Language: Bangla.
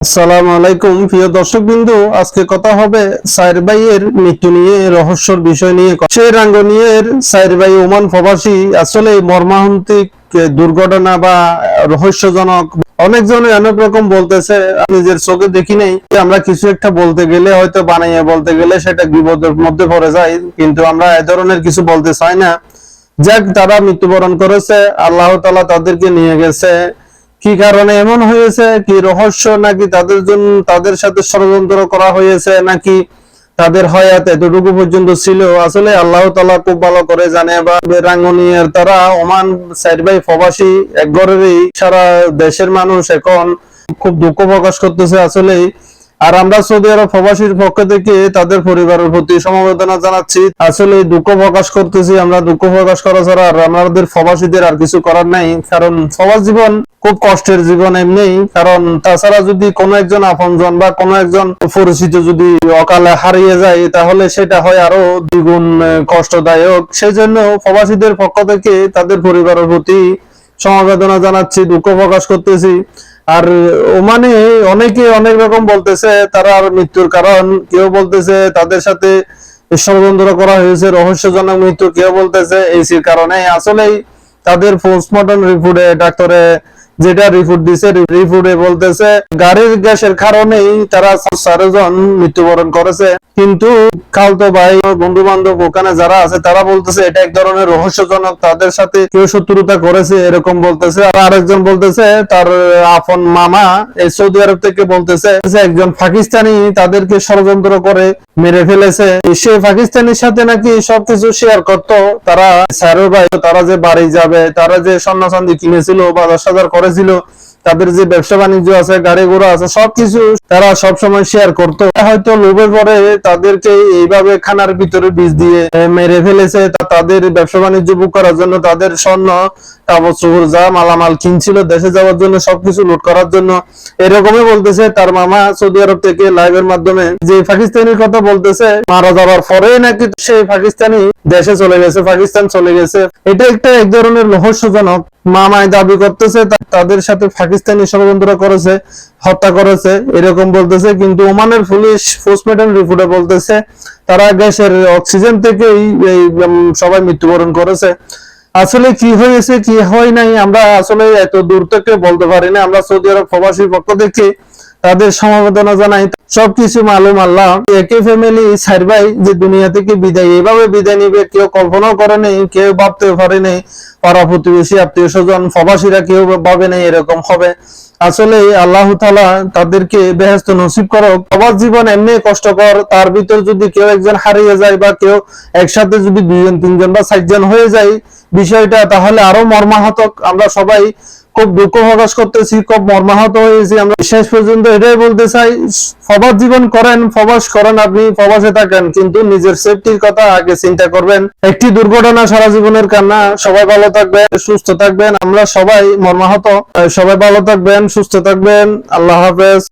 আসসালামু আলাইকুম প্রিয় দর্শকবৃন্দ, আজকে কথা হবে সাইর ভাইয়ের মৃত্যু নিয়ে, রহস্যর বিষয় নিয়ে। সেই রাঙ্গুনিয়ার সাইর ভাই ওমান প্রবাসী আসলে মর্মান্তিক দুর্ঘটনা বা রহস্যজনক। অনেকজনে অনেক রকম বলতেছে, নিজের চোখে দেখি নাই। আমরা কিছু একটা বলতে গেলে, হয়তো বানাইয়া বলতে গেলে সেটা বিপদের মধ্যে পড়ে যায়, কিন্তু আমরা এ ধরনের কিছু বলতে চাই না। যাক, তারা মৃত্যুবরণ করেছে, আল্লাহ তাআলা তাদেরকে নিয়ে গেছে। কি কারণে এমন হয়েছে, কি রহস্য, নাকি তাদের জন্য তাদের সাথে ষড়যন্ত্র করা হয়েছে, নাকি তাদের হায়াত এতটুকু পর্যন্ত ছিল, আসলে আল্লাহ তাআলা খুব ভালো করে জানে। বা রাঙ্গুনিয়ার তারা ওমান সাইড বাই প্রবাসী এক ঘরেরই, সারা দেশের মানুষ এখন খুব দুঃখ প্রকাশ করতেছে আসলে। আর আমরা সৌদি আরব প্রবাসীর পক্ষ থেকে তাদের পরিবারের প্রতি সমবেদনা জানাচ্ছি। আসলে দুঃখ প্রকাশ করতেছি, আমরা দুঃখ প্রকাশ করা ছাড়া আর আমাদের প্রবাসীদের আর কিছু করার নাই। কারণ প্রবাস জীবন খুব কষ্টের জীবন এমনি। কারণ তাছাড়া যদি কোনো একজন আপনজন বা কোনো একজন পরিচিত যদি অকালে হারিয়ে যায়, তাহলে সেটা হয় আরো দ্বিগুণ কষ্টদায়ক। সেই জন্য প্রবাসীদের পক্ষ থেকে তাদের পরিবারের প্রতি সমবেদনা জানাচ্ছি, দুঃখ প্রকাশ করতেছি। আর ওমানে অনেকে অনেক রকম বলতেছে তারা আর মৃত্যুর কারণ, কেউ বলতেছে তাদের সাথে ষড়যন্ত্র করা হয়েছে, রহস্যজনক মৃত্যু, কেউ বলতেছে এসির কারণে। আসলেই তাদের পোস্টমর্টম রিপোর্টে ডাক্তারে যেটা রিপোর্ট দিছে, রিপোর্টে বলতেছে গাড়ির গ্যাসের কারণেই তারা 4 জন মৃত্যুবরণ করেছে। কিন্তু খালতো ভাই, বন্ধু বান্ধব ওখানে যারা আছে তারা বলতেছে এটা এক ধরনের রহস্যজনক, তাদের সাথে কেউ শত্রুতা করেছে এরকম বলতেছে। আর আরেকজন বলতেছে তার আপন মামা এই সৌদি আরব থেকে বলতেছে একজন পাকিস্তানি তাদেরকে ষড়যন্ত্র করে মেরে ফেলেছে। সে পাকিস্তানের সাথে নাকি সবকিছু শেয়ার করতো। তারা স্যারো ভাই, তারা যে বাড়ি যাবে, তারা যে স্বর্ণ চাঁদি কিনেছিল বা 10,000 করেছিল, তাদের যে ব্যবসা বাণিজ্য আছে, গাড়ি ঘোড়া আছে, সবকিছু তারা সবসময় শেয়ার করতো। হয়তো লোভে পড়ে তাদেরকে এইভাবে খানার ভিতরে বীজ দিয়ে মেরে ফেলেছে। তাদের ব্যবসা বাণিজ্য বুক করার জন্য, তাদের স্বর্ণ কাপড় যা মালামাল কিনছিল দেশে যাওয়ার জন্য, সবকিছু লুট করার জন্য। এরকমই বলতেছে তার মামা সৌদি আরব থেকে লাইভের মাধ্যমে। যে পাকিস্তানির কথা বলতেছে, মারা যাবার পরে নাকি সেই পাকিস্তানি দেশে চলে গেছে, পাকিস্তান চলে গেছে। এটা একটা এক ধরনের রহস্যজনক। মামায় দাবি করতেছে তাদের সাথে পাকিস্তানি ষড়যন্ত্র করেছে, হত্যা করেছে, এরকম বলতেছে। কিন্তু ওমানের পুলিশ পোস্টমর্টম রিপোর্টে বলতেছে তারা গ্যাসের অক্সিজেন থেকেই সবাই মৃত্যুবরণ করেছে। আসলে কি হয়েছে কি হয় নাই আমরা আসলে এত দূর থেকে বলতে পারি না। আমরা সৌদি আরব প্রবাসীর পক্ষ থেকে তাদের সমবেদনা জানাই। সবকিছু মালুম আল্লাহ। একই ফ্যামিলি সাইর ভাই যে দুনিয়া থেকে বিদায়, এভাবে বিদায় নিবে কেউ কল্পনাও করে নেই, কেউ ভাবতেও পারে নেই। পাড়া প্রতিবেশী, আত্মীয় স্বজন, প্রবাসীরা কেউ ভাবে নেই এরকম হবে। আসলে আল্লাহ তাআলা তাদেরকে বেহেশত নসিব করো। প্রবাস জীবন এমনি কষ্টকর, তার ভিতর যদি কেউ একজন হারিয়ে যায় বা কেউ একসাথে যদি 2 জন 3 জন বা 4 জন হয়ে যায় বিষয়টা, তাহলে আরো মর্মাহত। আমরা সবাই খুব দুঃখ প্রকাশ করতেছি, খুব মর্মাহত হয়েছি। আমরা শেষ পর্যন্ত এটাই বলতে চাই, প্রবাস জীবন করেন, প্রবাস করেন, আপনি প্রবাসে থাকেন, কিন্তু নিজের সেফটির কথা আগে চিন্তা করবেন। একটি দুর্ঘটনা সারা জীবনের কান্না। সবাই ভালো থাকবেন, সুস্থ থাকবেন। আমরা সবাই মর্মাহত। সবাই ভালো থাকবেন, সুস্থ থাকবেন। আল্লাহ হাফেজ।